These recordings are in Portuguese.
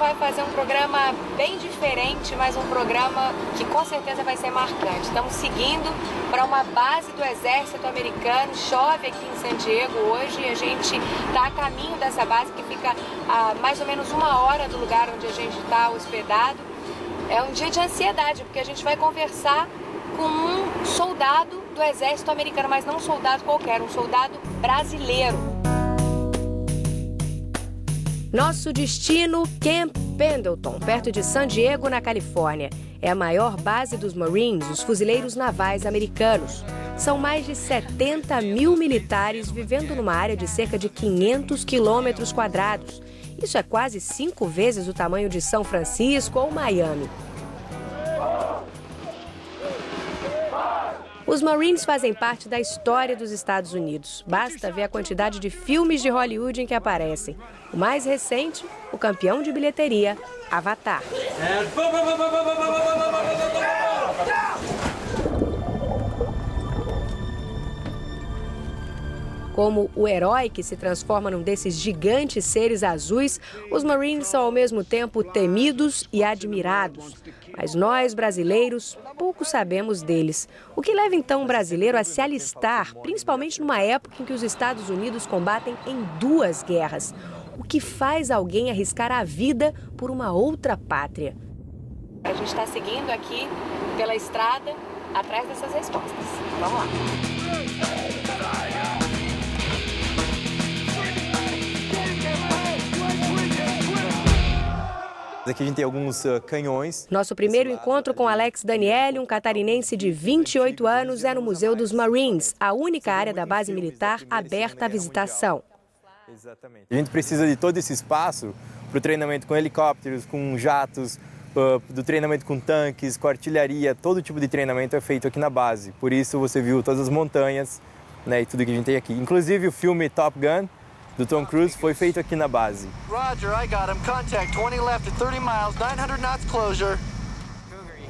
vai fazer um programa bem diferente, mas um programa que com certeza vai ser marcante. Estamos seguindo para uma base do Exército Americano. Chove aqui em San Diego hoje e a gente está a caminho dessa base, que fica a mais ou menos 1 hora do lugar onde a gente está hospedado. É um dia de ansiedade, porque a gente vai conversar com um soldado do Exército Americano, mas não um soldado qualquer, um soldado brasileiro. Nosso destino, Camp Pendleton, perto de San Diego, na Califórnia. É a maior base dos Marines, os fuzileiros navais americanos. São mais de 70 mil militares vivendo numa área de cerca de 500 quilômetros quadrados. Isso é quase 5 vezes o tamanho de São Francisco ou Miami. Os Marines fazem parte da história dos Estados Unidos. Basta ver a quantidade de filmes de Hollywood em que aparecem. O mais recente, o campeão de bilheteria, Avatar. Como o herói que se transforma num desses gigantes seres azuis, os Marines são ao mesmo tempo temidos e admirados. Mas nós, brasileiros, pouco sabemos deles. O que leva então um brasileiro a se alistar, principalmente numa época em que os Estados Unidos combatem em 2 guerras? O que faz alguém arriscar a vida por uma outra pátria? A gente está seguindo aqui pela estrada, atrás dessas respostas. Vamos lá. Aqui a gente tem alguns canhões. Nosso primeiro encontro com Alex Daniele, um catarinense de 28 anos, é no Museu dos Marines, a única área da base militar aberta à visitação. Exatamente. A gente precisa de todo esse espaço para o treinamento com helicópteros, com jatos, do treinamento com tanques, com artilharia. Todo tipo de treinamento é feito aqui na base. Por isso você viu todas as montanhas, né, e tudo que a gente tem aqui. Inclusive o filme Top Gun, do Tom Cruise, foi feito aqui na base. Roger, I got him. Contact 20 left at 30 miles, 900 knots closure.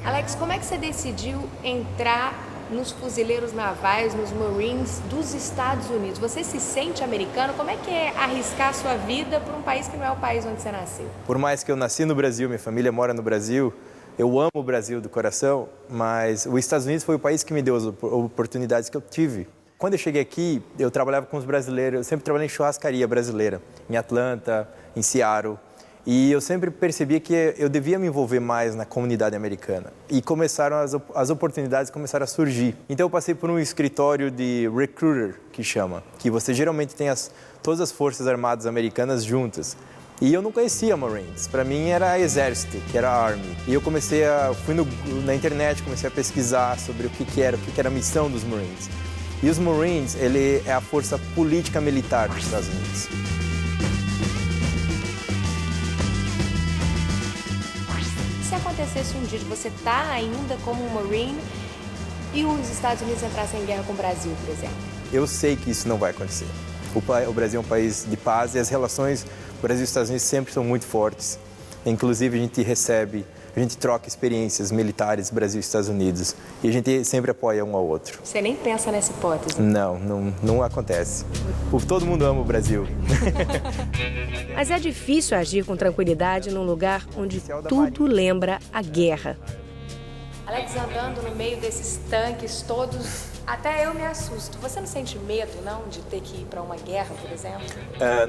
Alex, como é que você decidiu entrar nos fuzileiros navais, nos Marines dos Estados Unidos? Você se sente americano? Como é que é arriscar sua vida por um país que não é o país onde você nasceu? Por mais que eu nasci no Brasil, minha família mora no Brasil, eu amo o Brasil do coração, mas os Estados Unidos foi o país que me deu as oportunidades que eu tive. Quando eu cheguei aqui, eu trabalhava com os brasileiros, eu sempre trabalhei em churrascaria brasileira, em Atlanta, em Seattle. E eu sempre percebia que eu devia me envolver mais na comunidade americana. E começaram as oportunidades começaram a surgir. Então eu passei por um escritório de recruiter, que chama, que você geralmente tem todas as forças armadas americanas juntas. E eu não conhecia Marines, para mim era exército, que era Army. E eu fui na internet, comecei a pesquisar sobre o que era a missão dos Marines. E os Marines, ele é a força política militar dos Estados Unidos. Se acontecesse um dia de você estar ainda como um Marine e os Estados Unidos entrassem em guerra com o Brasil, por exemplo? Eu sei que isso não vai acontecer. O Brasil é um país de paz e as relações Brasil e Estados Unidos sempre são muito fortes. Inclusive, a gente troca experiências militares Brasil e Estados Unidos. E a gente sempre apoia um ao outro. Você nem pensa nessa hipótese? Não acontece. Todo mundo ama o Brasil. Mas é difícil agir com tranquilidade num lugar onde tudo lembra a guerra. Alex, andando no meio desses tanques todos, até eu me assusto. Você não sente medo, não, de ter que ir para uma guerra, por exemplo?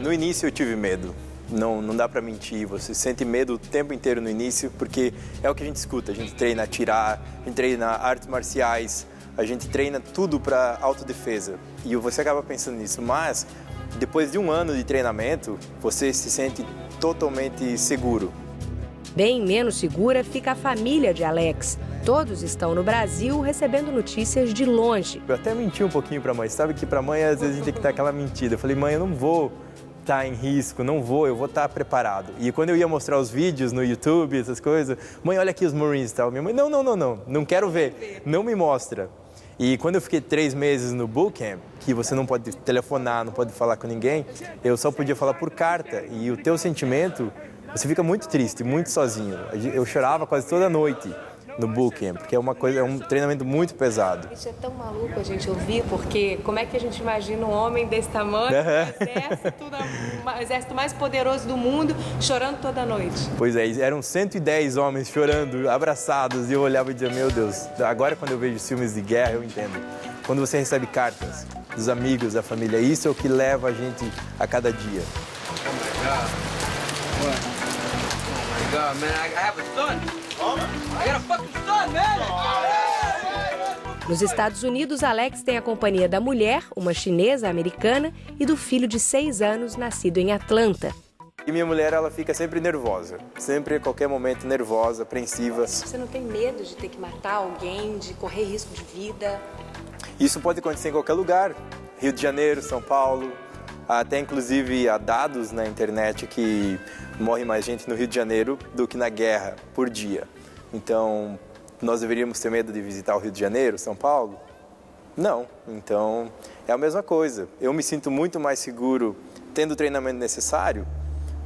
No início eu tive medo. Não dá para mentir, você sente medo o tempo inteiro no início, porque é o que a gente escuta. A gente treina atirar, a gente treina artes marciais, a gente treina tudo para autodefesa. E você acaba pensando nisso, mas depois de 1 ano de treinamento, você se sente totalmente seguro. Bem menos segura fica a família de Alex. Todos estão no Brasil recebendo notícias de longe. Eu até menti um pouquinho para a mãe. Sabe que para a mãe às vezes a gente tem que dar aquela mentira. Eu falei, mãe, eu não vou estar em risco, eu vou estar preparado. E quando eu ia mostrar os vídeos no YouTube, essas coisas, mãe, olha aqui os Marines e tal. Minha mãe, não quero ver, não me mostra. E quando eu fiquei 3 meses no bootcamp, que você não pode telefonar, não pode falar com ninguém, eu só podia falar por carta. E o teu sentimento, você fica muito triste, muito sozinho. Eu chorava quase toda noite. no bootcamp, porque é um treinamento muito pesado. Isso é tão maluco a gente ouvir, porque como é que a gente imagina um homem desse tamanho, um exército mais poderoso do mundo, chorando toda noite? Pois é, eram 110 homens chorando, abraçados, e eu olhava e dizia, meu Deus, agora quando eu vejo filmes de guerra eu entendo. Quando você recebe cartas dos amigos, da família, isso é o que leva a gente a cada dia. Oh my God. What? Oh my God, man, I have a son. I got a fucking son, man. Nos Estados Unidos, Alex tem a companhia da mulher, uma chinesa americana, e do filho de 6 anos, nascido em Atlanta. E minha mulher, ela fica sempre nervosa, sempre a qualquer momento nervosa, apreensiva. Você não tem medo de ter que matar alguém, de correr risco de vida? Isso pode acontecer em qualquer lugar, Rio de Janeiro, São Paulo, até inclusive há dados na internet que morre mais gente no Rio de Janeiro do que na guerra por dia. Então, nós deveríamos ter medo de visitar o Rio de Janeiro, São Paulo? Não, então é a mesma coisa. Eu me sinto muito mais seguro tendo o treinamento necessário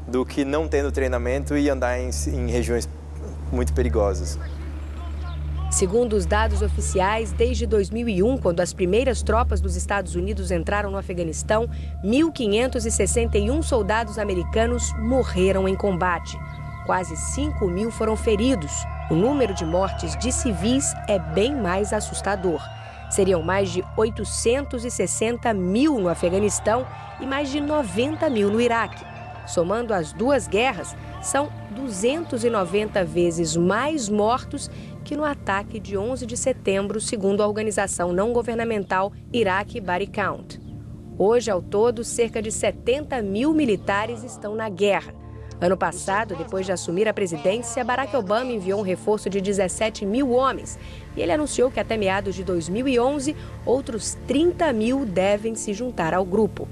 do que não tendo treinamento e andar em regiões muito perigosas. Segundo os dados oficiais, desde 2001, quando as primeiras tropas dos Estados Unidos entraram no Afeganistão, 1.561 soldados americanos morreram em combate. Quase 5.000 foram feridos. O número de mortes de civis é bem mais assustador. Seriam mais de 860 mil no Afeganistão e mais de 90 mil no Iraque. Somando as duas guerras, são 290 vezes mais mortos que no ataque de 11 de setembro, segundo a organização não governamental Iraq Body Count. Hoje, ao todo, cerca de 70 mil militares estão na guerra. Ano passado, depois de assumir a presidência, Barack Obama enviou um reforço de 17 mil homens. E ele anunciou que até meados de 2011, outros 30 mil devem se juntar ao grupo.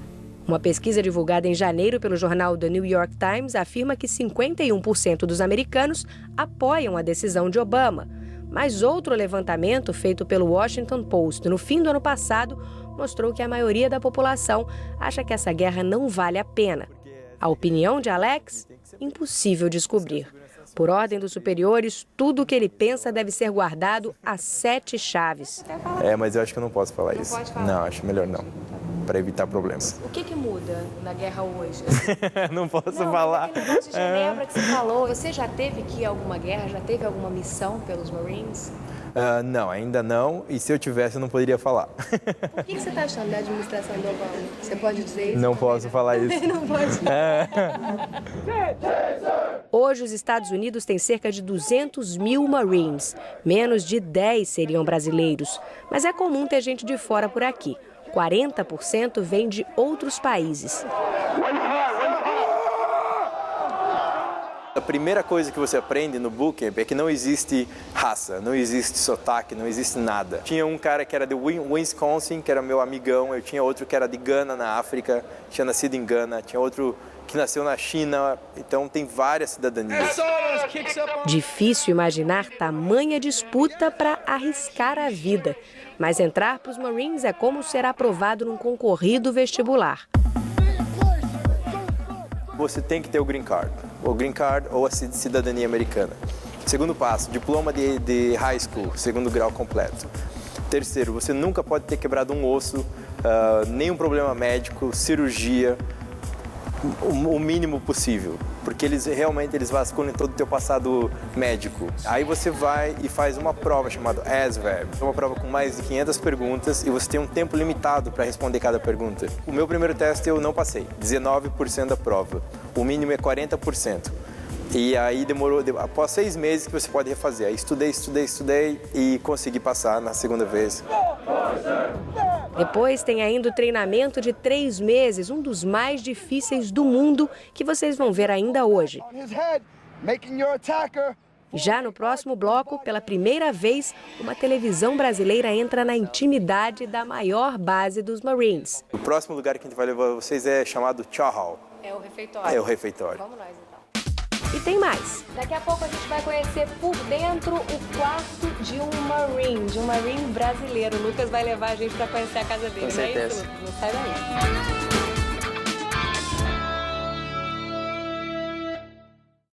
Uma pesquisa divulgada em janeiro pelo jornal The New York Times afirma que 51% dos americanos apoiam a decisão de Obama. Mas outro levantamento feito pelo Washington Post no fim do ano passado mostrou que a maioria da população acha que essa guerra não vale a pena. A opinião de Alex? Impossível descobrir. Por ordem dos superiores, tudo o que ele pensa deve ser guardado a 7 chaves. Mas eu acho que eu não posso falar isso. Pode falar? Não, acho melhor não, para evitar problemas. O que muda na guerra hoje? Não posso falar. Aquele negócio de Genebra que você falou, você já teve que ir a alguma guerra? Já teve alguma missão pelos Marines? Não, ainda não. E se eu tivesse, eu não poderia falar. O que você está achando da administração do Obama? Você pode dizer isso? Não posso falar isso. Não pode. Hoje, os Estados Unidos têm cerca de 200 mil Marines. Menos de 10 seriam brasileiros. Mas é comum ter gente de fora por aqui. 40% vem de outros países. A primeira coisa que você aprende no bootcamp é que não existe raça, não existe sotaque, não existe nada. Tinha um cara que era de Wisconsin, que era meu amigão, eu tinha outro que era de Gana, na África, tinha nascido em Gana, tinha outro que nasceu na China, então tem várias cidadanias. Difícil imaginar tamanha disputa para arriscar a vida. Mas entrar para os Marines é como ser aprovado num concorrido vestibular. Você tem que ter o green card ou a cidadania americana. Segundo passo, diploma de high school, segundo grau completo. Terceiro, você nunca pode ter quebrado um osso, nenhum problema médico, cirurgia, o mínimo possível, porque eles vasculham todo o teu passado médico. Aí você vai e faz uma prova chamada ASVAB, uma prova com mais de 500 perguntas e você tem um tempo limitado para responder cada pergunta. O meu primeiro teste eu não passei, 19% da prova, o mínimo é 40%. E aí demorou, após 6 meses que você pode refazer. Aí estudei e consegui passar na segunda vez. Depois tem ainda o treinamento de 3 meses, um dos mais difíceis do mundo, que vocês vão ver ainda hoje. Já no próximo bloco, pela primeira vez, uma televisão brasileira entra na intimidade da maior base dos Marines. O próximo lugar que a gente vai levar vocês é chamado Chow Hall. É o refeitório. É o refeitório. Vamos nós, então. E tem mais. Daqui a pouco a gente vai conhecer por dentro o quarto de um Marine brasileiro. O Lucas vai levar a gente para conhecer a casa dele, Com certeza. Não é isso, Lucas? Não sai daí.